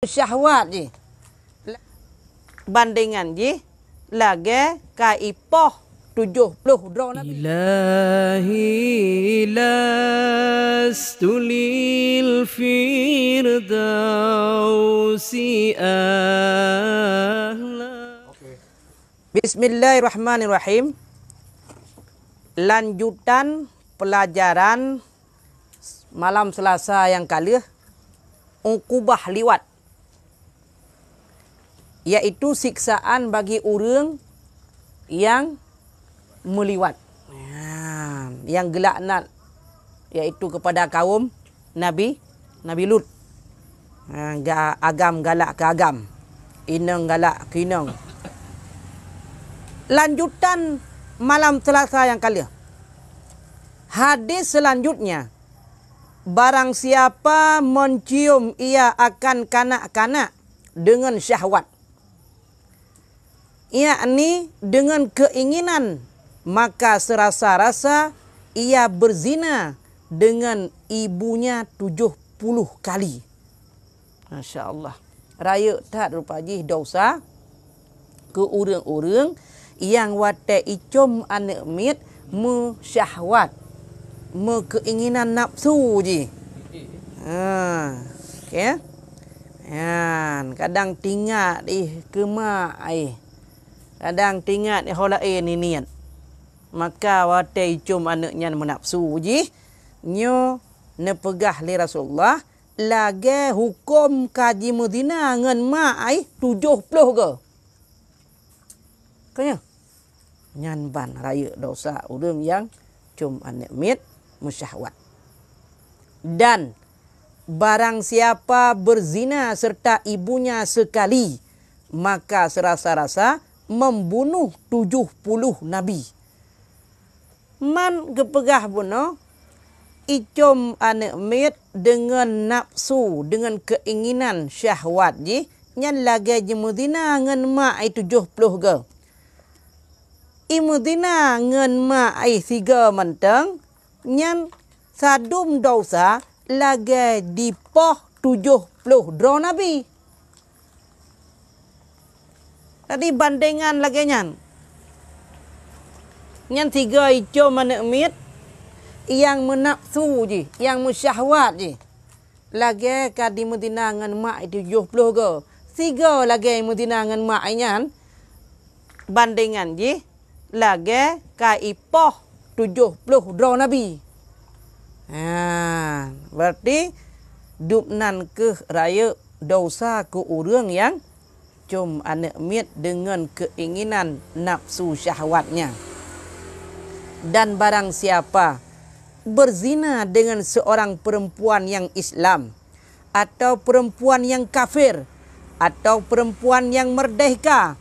syahwat je. Bandingan je lagi kaipoh 70 dro Nabi. Ilahi lastu lil firdausi ahla. Bismillahirrahmanirrahim. Lanjutan pelajaran malam Selasa yang kali ukubah liwat, iaitu siksaan bagi orang yang meliwat, yang gelaknat, iaitu kepada kaum Nabi Lut. Agam galak ke agam, inang galak ke inang. Lanjutan malam Selasa yang kali, hadis selanjutnya, barang siapa mencium ia akan kanak-kanak dengan syahwat, yakni dengan keinginan, maka serasa-rasa ia berzina dengan ibunya 70 kali. Masya Allah. Raya tak rupaji dosa ke orang-orang yang watak icom anak mit syahwat, keinginan nafsu je. Okay. Kadang tinggal ke mak kadang tinggal holain ni niat. Maka watai icom anaknya menafsu je, nyo nepegah li Rasulullah lagi hukum kaji Medina ngan mak 70 ke. Kaya nyanban raya dosa orang yang cum anak mit musyahwat. Dan barang siapa berzina serta ibunya sekali, maka serasa-rasa membunuh 70 nabi. Man kepegah bunuh icom anak mit dengan nafsu, dengan keinginan syahwat je, nyan lagi je mudina ngan mak 70 ke. Imudina ngan mak 3 menteng, nyan sadum dosa lagi dipoh 70 dro nabi. Tadi bandingan lagi nyan 3 icom anak mit yang menafsu je, yang musyahwat je, lagi kadi mudina ngan mak 70 ke. 3 lagi mudina ngan mak nyan, bandingan je lagi kaipoh 70 dro nabi. Berarti dupnan ke raya dosa ke orang yang cum anak mit dengan keinginan nafsu syahwatnya. Dan barang siapa berzina dengan seorang perempuan yang Islam, atau perempuan yang kafir, atau perempuan yang merdeka,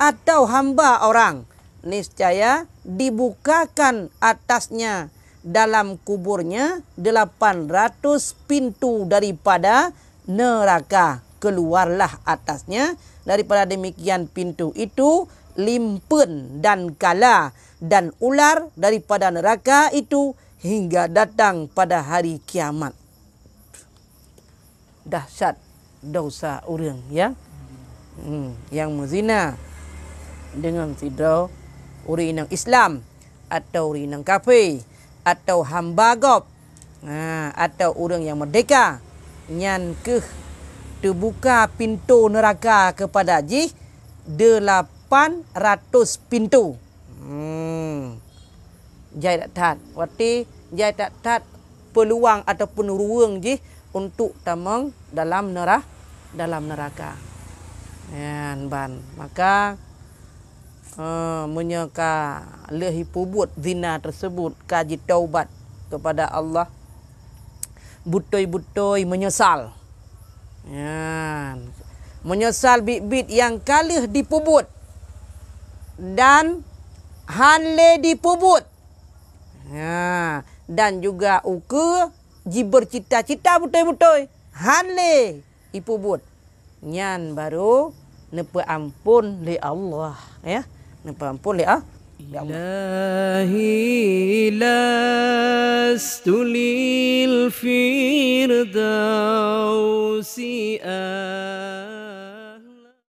atau hamba orang, niscaya dibukakan atasnya dalam kuburnya 800 pintu daripada neraka. Keluarlah atasnya daripada demikian pintu itu limpen dan kala dan ular daripada neraka itu hingga datang pada hari kiamat. Dahsyat dosa orang yang menzina dengan sidra orang yang Islam, atau orang yang kafir, atau hamba gob, atau orang yang merdeka, nyan ke terbuka pintu neraka kepada ji 800 pintu. Jai tak tat, wati jai tak tat peluang ataupun ruang je untuk tamang dalam neraka. Maka menyeka lehi pubut zina tersebut, kaji taubat kepada Allah, butoi-butoi menyesal. Menyesal bit-bit yang kalih dipubut dan hanle dipubut. Dan juga uke ji bercita-cita butoi-butoi hanle dipubut. Nyan baru nepa ampun li Allah, nepa ampun li إلهي لست للفردوس